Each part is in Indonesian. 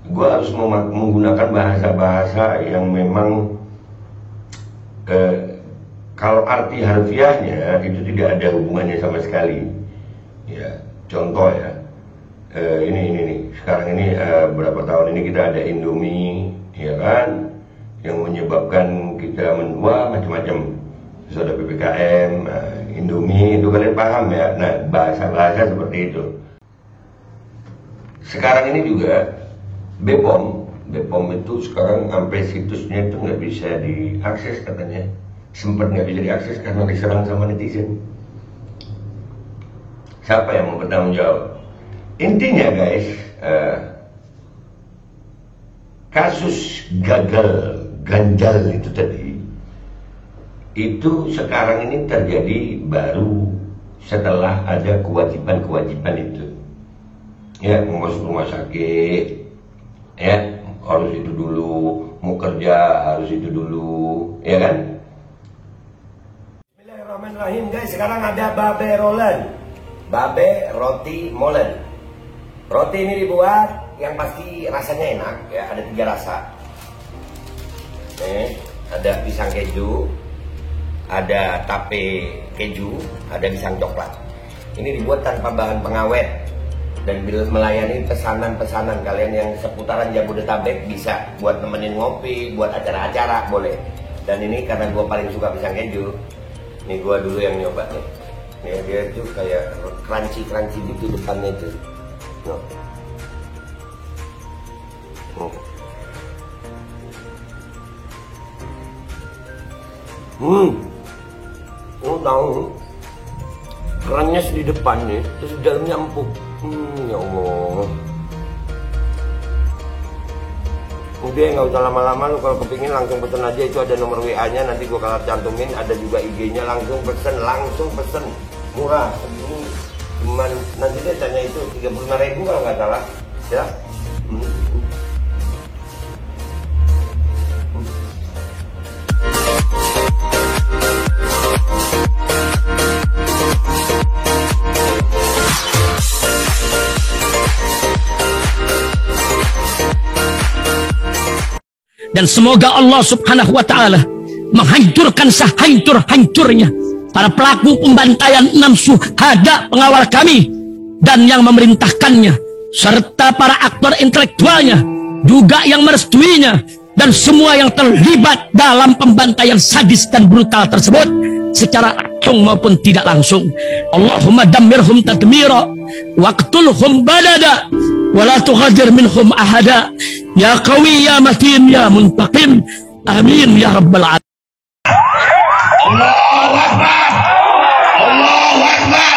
gue harus menggunakan bahasa-bahasa yang memang kalau arti harfiahnya itu tidak ada hubungannya sama sekali. Ya, contoh ya, ini nih. Sekarang ini berapa tahun ini kita ada Indomie, ya kan, yang menyebabkan kita menua macam-macam. Terus ada PPKM, Indomie itu kalian paham ya. Nah, bahasa-bahasa seperti itu. Sekarang ini juga BPOM itu sekarang sampai situsnya itu nggak bisa diakses katanya. Sempat nggak bisa diakses karena diserang sama netizen. Siapa yang mau bertanggung jawab? Intinya guys, kasus gagal ganjal itu tadi, itu sekarang ini terjadi baru setelah ada kewajiban-kewajiban itu. Ya, mau masuk rumah sakit, ya harus itu dulu, mau kerja harus itu dulu, ya kan? Bismillahirrahmanirrahim guys, sekarang ada babe rolen, babe roti molen. Roti ini dibuat yang pasti rasanya enak ya, ada 3 rasa. Ada pisang keju, ada tape keju, ada pisang coklat. Ini dibuat tanpa bahan pengawet dan melayani pesanan-pesanan kalian yang seputaran Jabodetabek, bisa buat nemenin ngopi, buat acara-acara boleh. Dan ini karena gue paling suka pisang keju, nih gue dulu yang nyoba nih. Ya, dia itu kayak crunchy gitu depannya itu. No. Tahu kerannya di depan nih, terus di dalamnya empuk. Ya Allah. Udah nggak usah lama-lama, lu kalau kepingin langsung pesen aja, itu ada nomor WA-nya, nanti gua kalau cantumin, ada juga IG-nya, langsung pesen, murah. Segini cuman nanti dia tanya itu 35.000 kalau nggak salah, ya. Dan semoga Allah subhanahu wa ta'ala menghancurkan sehancur-hancurnya para pelaku pembantaian 6 syuhada pengawal kami dan yang memerintahkannya, serta para aktor intelektualnya juga yang merestuinya, dan semua yang terlibat dalam pembantaian sadis dan brutal tersebut secara langsung maupun tidak langsung. Allahumma dammirhum tadmira waqtulhum balada wala tughadir minhum ahada ya qawi ya matin ya muntaqim, amin ya rabbal alamin. Allahu Akbar, Allahu Akbar.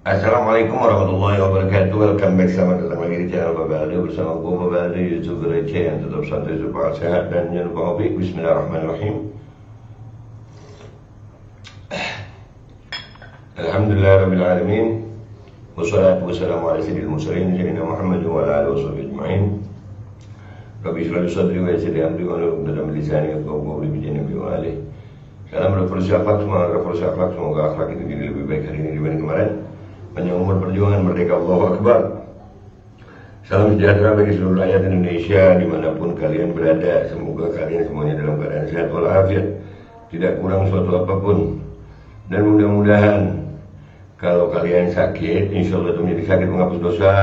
Assalamualaikum warahmatullahi wabarakatuh. Welcome back, selamat datang lagi di channel Babe Aldo bersama gue Babe Aldo, YouTuber receh yang tetap santai supaya sehat dan jangan lupa ngopi. Bismillahirrahmanirrahim. Alhamdulillahirrahmanirrahim. Wassalatu wassalamu ala sayyidil mursalin sayyidina Muhammad wa ala alihi washabihi ajma'in. Rabbi shrah li sadri wa yassir li amri wa hlul 'uqdatam min lisani yafqahu qawli bi Nabi wa alihi. Salam revolusi akhlak, semoga akhlak itu jadi lebih baik hari ini dibanding kemarin. Panjang umur perjuangan merdeka, Allahu Akbar. Salam sejahtera bagi seluruh rakyat Indonesia dimanapun kalian berada. Semoga kalian semuanya dalam keadaan sehat walafiat, tidak kurang suatu apapun. Dan mudah-mudahan kalau kalian sakit, insya Allah itu menjadi sakit menghapus dosa,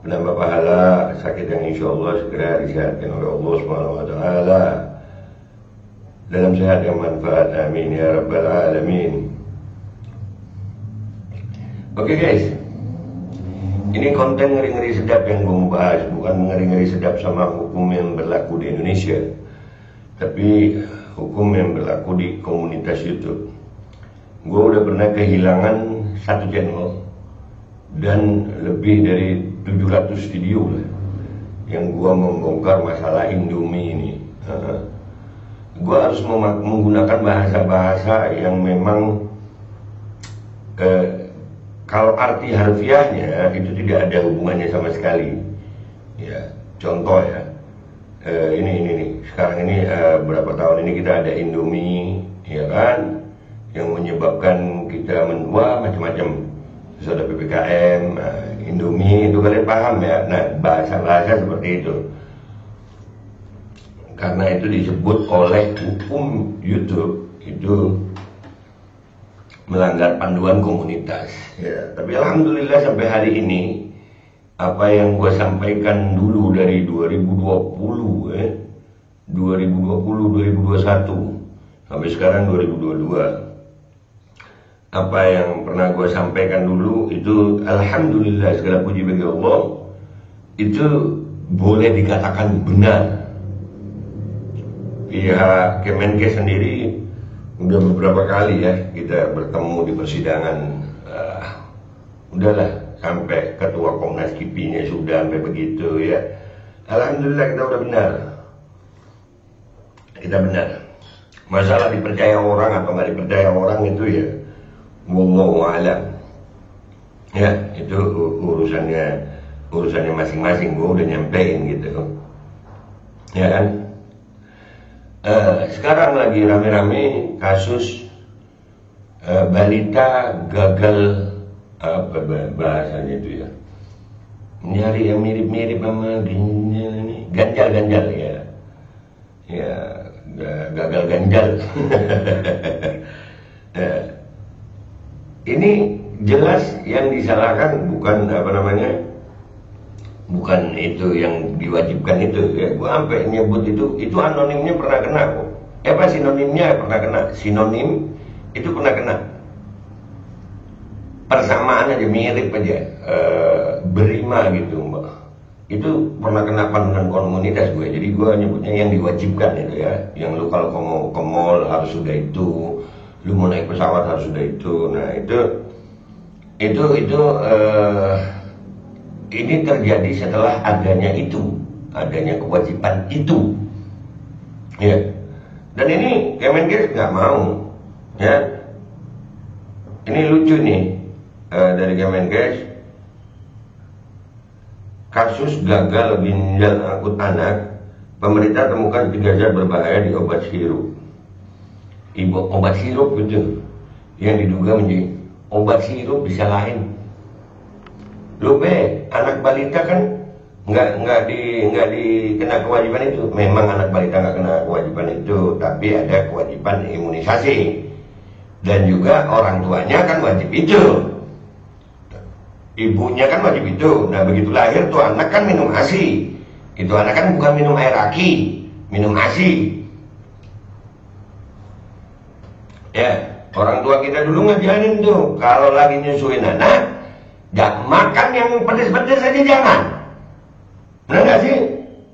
menambah pahala, sakit yang insya Allah segera disehatkan oleh Allah Subhanahu wa Ta'ala dalam sehat yang manfaat, amin ya rabbal alamin. Oke guys, ini konten ngeri-ngeri sedap yang gue mau bahas, bukan ngeri-ngeri sedap sama hukum yang berlaku di Indonesia, tapi hukum yang berlaku di komunitas YouTube. Gue udah pernah kehilangan 1 channel dan lebih dari 700 video lah yang gue membongkar masalah Indomie ini. Gue harus menggunakan bahasa-bahasa yang memang kalau arti harfiahnya itu tidak ada hubungannya sama sekali. Ya, contoh ya, ini nih. Sekarang ini berapa tahun ini kita ada Indomie, ya kan, yang menyebabkan kita menua macam-macam. Terus ada PPKM, Indomie itu kalian paham ya. Nah, bahasa-bahasa seperti itu. Karena itu disebut oleh hukum YouTube itu melanggar panduan komunitas. Ya, tapi alhamdulillah sampai hari ini apa yang gue sampaikan dulu dari 2020 2021 sampai sekarang 2022, apa yang pernah gue sampaikan dulu itu alhamdulillah segala puji bagi Allah, itu boleh dikatakan benar. Pihak Kemenkes sendiri udah beberapa kali ya kita bertemu di persidangan, udahlah sampai ketua Komnas KIPI-nya sudah sampai begitu ya. Alhamdulillah kita udah benar, kita benar. Masalah dipercaya orang atau nggak dipercaya orang itu ya wallahu a'lam. Ya, itu urusannya masing-masing. Gue udah nyampein gitu. Ya kan? Sekarang lagi rame-rame kasus balita gagal, apa bahasanya itu ya? Nyari yang mirip-mirip sama ganjal ya. Ya, gagal ganjal. Ini jelas yang disalahkan bukan apa namanya, bukan itu yang diwajibkan itu ya. Gue sampai nyebut itu anonimnya pernah kena kok. Apa sinonimnya pernah kena? Sinonim itu pernah kena. Persamaan aja, mirip aja, berima gitu mbak. Itu pernah kena panduan komunitas gue. Jadi gue nyebutnya yang diwajibkan itu ya. Yang lu kalau mau ke mall harus sudah itu, lu mau naik pesawat harus sudah itu. Nah ini terjadi setelah adanya kewajiban itu, ya. Dan ini Kemenkes nggak mau, ya. Ini lucu nih dari Kemenkes, kasus gagal ginjal akut anak, pemerintah temukan 3 zat berbahaya di obat sirup. Obat sirup itu yang diduga menjadi obat sirup disalahin. Lu anak balita kan nggak dikena kewajiban itu. Memang anak balita nggak kena kewajiban itu, tapi ada kewajiban imunisasi. Dan juga orang tuanya kan wajib itu, ibunya kan wajib itu. Nah begitu lahir tuh anak kan minum ASI. Itu anak kan bukan minum air aki, minum ASI. Ya, orang tua kita dulu ngajarin tuh kalau lagi nyusuin anak, makan yang pedes-pedes aja jangan. Benar nggak sih?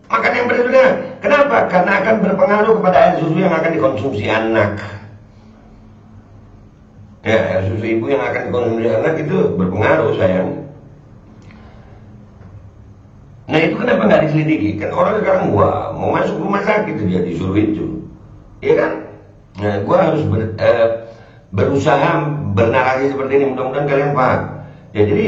Makan yang pedes-pedes. Kenapa? Karena akan berpengaruh kepada air susu yang akan dikonsumsi anak. Ya, air susu ibu yang akan dikonsumsi anak itu berpengaruh sayang. Nah itu kenapa nggak diselidiki? Kan orang sekarang gua mau masuk rumah sakit dia disuruh itu, iya kan? Nah gua harus berusaha bernarasi seperti ini. Mudah-mudahan kalian paham. Ya jadi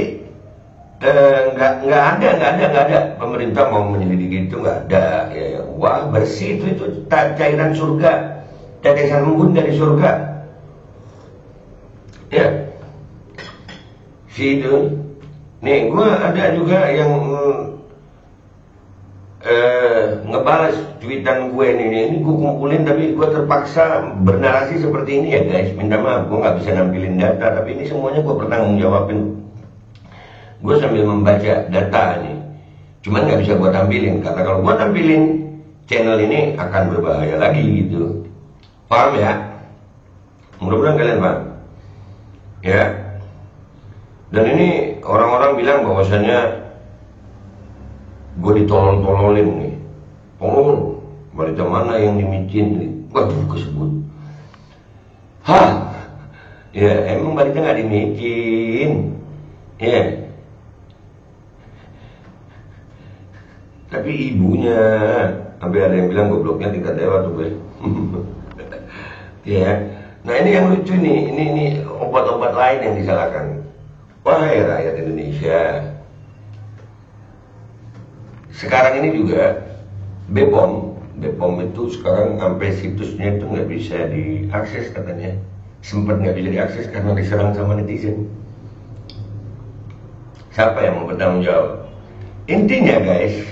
nggak ada pemerintah mau menyelidiki itu, nggak ada. Ya, wah bersih itu cairan surga, tetesan embun dari surga. Ya, si itu. Nih gue ada juga yang ngebalas tweetan gue ini gue kumpulin, tapi gue terpaksa bernarasi seperti ini ya guys. Minta maaf gue nggak bisa nampilin data, tapi ini semuanya gue bertanggung jawabin. Gue sambil membaca data nih, cuman nggak bisa gue tampilin karena kalau gue tampilin channel ini akan berbahaya lagi gitu. Paham ya? Mudah-mudahan kalian paham ya. Dan ini orang-orang bilang bahwasanya gue ditolol-tololin nih. Tolol, balita mana yang dimicin nih? Waduh kesebut. Hah? Ya emang balita nggak dimicin, ya. Tapi ibunya, sampai ada yang bilang gobloknya tingkat dewa tuh gue. Ya. Nah ini yang lucu nih, ini obat-obat lain yang disalahkan. Wahai rakyat Indonesia, sekarang ini juga BPOM itu sekarang sampai situsnya itu nggak bisa diakses katanya. Sempat nggak bisa diakses karena diserang sama netizen. Siapa yang mau bertanggung jawab? Intinya guys,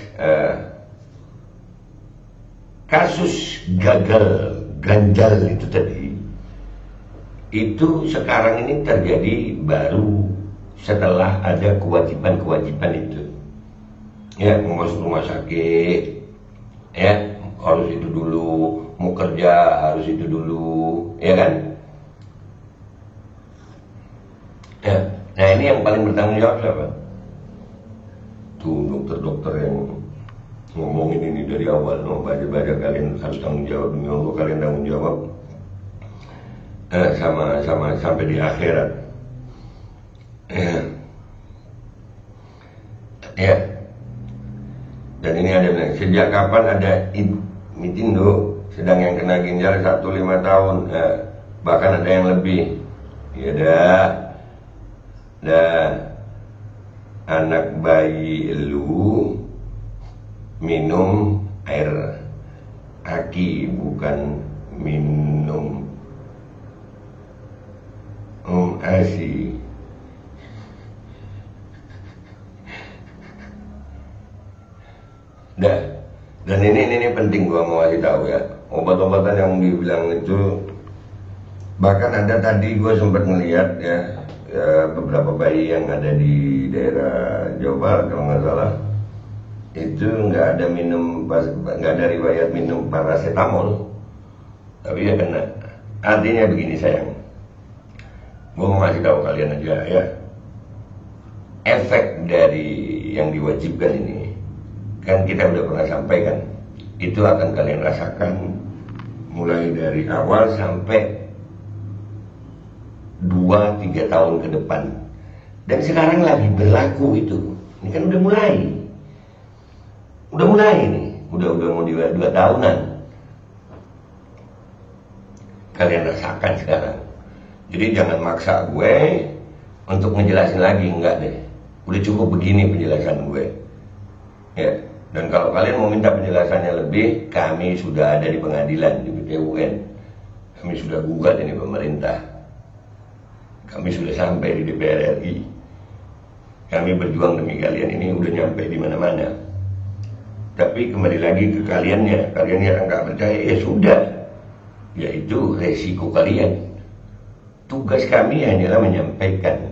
kasus gagal ganjal itu tadi, itu sekarang ini terjadi baru setelah ada kewajiban-kewajiban itu. Ya, mau masuk rumah sakit, ya harus itu dulu, mau kerja harus itu dulu, ya kan? Ya, nah ini yang paling bertanggung jawab siapa? Tuh dokter-dokter yang ngomongin ini dari awal, no, baca-baca kalian harus tanggung jawab, demi Allah kalian tanggung jawab, sama sampai di akhirat. Ya. Dan ini ada, sejak kapan ada Mitindo sedang yang kena ginjal 1-5 tahun, bahkan ada yang lebih. Ya dah anak bayi lu minum air aki, bukan minum ASI. Dan ini penting gua mau kasih tahu ya, obat-obatan yang dibilang itu, bahkan ada tadi gua sempat ngeliat ya, beberapa bayi yang ada di daerah Jawa Barat kalau nggak salah, itu nggak ada riwayat minum paracetamol, tapi ya kena. Artinya begini sayang, gua mau kasih tahu kalian aja ya, efek dari yang diwajibkan ini kan kita udah pernah sampaikan, itu akan kalian rasakan mulai dari awal sampai 2-3 tahun ke depan. Dan sekarang lagi berlaku itu. Ini kan udah mulai nih, udah mau 2 tahunan kalian rasakan sekarang. Jadi jangan maksa gue untuk ngejelasin lagi, enggak deh, udah cukup begini penjelasan gue ya. Dan kalau kalian mau minta penjelasannya lebih, kami sudah ada di pengadilan, di PT UN. Kami sudah gugat ini pemerintah. Kami sudah sampai di DPR RI. Kami berjuang demi kalian ini udah nyampe di mana-mana. Tapi kembali lagi ke kaliannya. Kalian yang nggak percaya, ya sudah. Yaitu resiko kalian. Tugas kami hanyalah menyampaikan.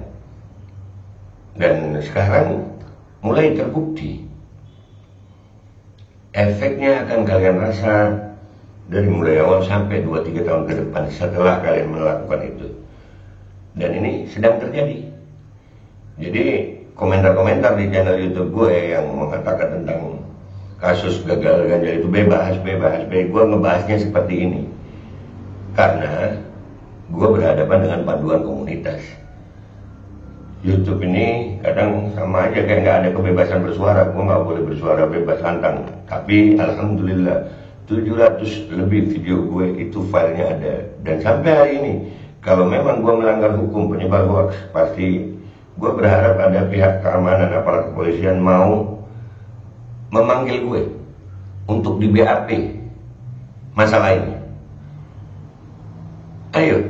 Dan sekarang mulai terbukti. Efeknya akan kalian rasa dari mulai awal sampai 2-3 tahun ke depan setelah kalian melakukan itu. Dan ini sedang terjadi. Jadi komentar-komentar di channel YouTube gue yang mengatakan tentang kasus gagal ganjal itu bebas. Gue ngebahasnya seperti ini karena gue berhadapan dengan panduan komunitas. YouTube ini kadang sama aja kayak nggak ada kebebasan bersuara. Gue nggak boleh bersuara bebas lantang. Tapi alhamdulillah 700 lebih video gue itu filenya ada. Dan sampai hari ini kalau memang gue melanggar hukum penyebar hoax, pasti gue berharap ada pihak keamanan aparat kepolisian mau memanggil gue untuk di BAP masalah ini. Ayo,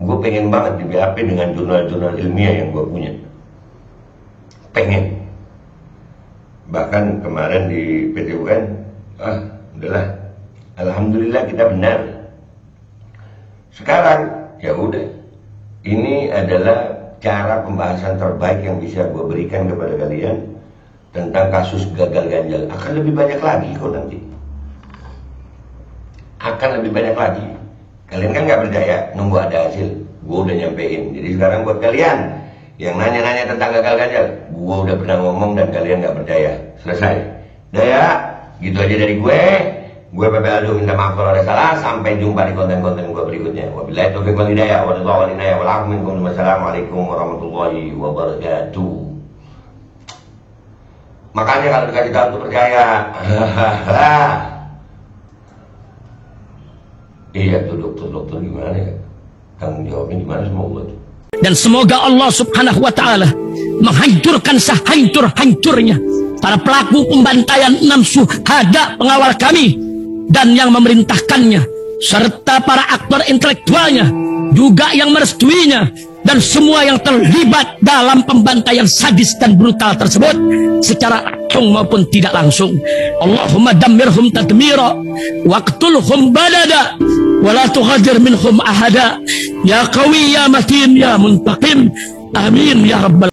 gue pengen banget di BAP dengan jurnal-jurnal ilmiah yang gue punya. Pengen. Bahkan kemarin di PT UN, udahlah, alhamdulillah kita benar. Sekarang ya udah, ini adalah cara pembahasan terbaik yang bisa gue berikan kepada kalian tentang kasus gagal ganjal. Akan lebih banyak lagi kok nanti. Akan lebih banyak lagi. Kalian kan nggak percaya, nunggu ada hasil. Gue udah nyampein. Jadi sekarang buat kalian yang nanya-nanya tentang gagal ganjal, gue udah pernah ngomong dan kalian nggak percaya. Selesai. Udah ya, gitu aja dari gue. Gue Pepe Aldo minta maaf kalau ada salah. Sampai jumpa di konten-konten gue berikutnya. Wabillahi taufiq wal hidayah. Wassalamualaikum warahmatullahi wabarakatuh. Makanya kalau dikasih tahu tuh percaya. Iya tuh dokter gimana ya? Tanggung jawabnya gimana sama Allah tuh? Dan semoga Allah subhanahu wa ta'ala menghancurkan sehancur-hancurnya para pelaku pembantaian 6 syuhada pengawal kami dan yang memerintahkannya, serta para aktor intelektualnya juga yang merestuinya, dan semua yang terlibat dalam pembantaian sadis dan brutal tersebut secara langsung maupun tidak langsung. Allahumma dammirhum tadmira waqtulhum balada wala tughadir minhum ahada ya qawi ya matin ya muntaqim amin ya rabbal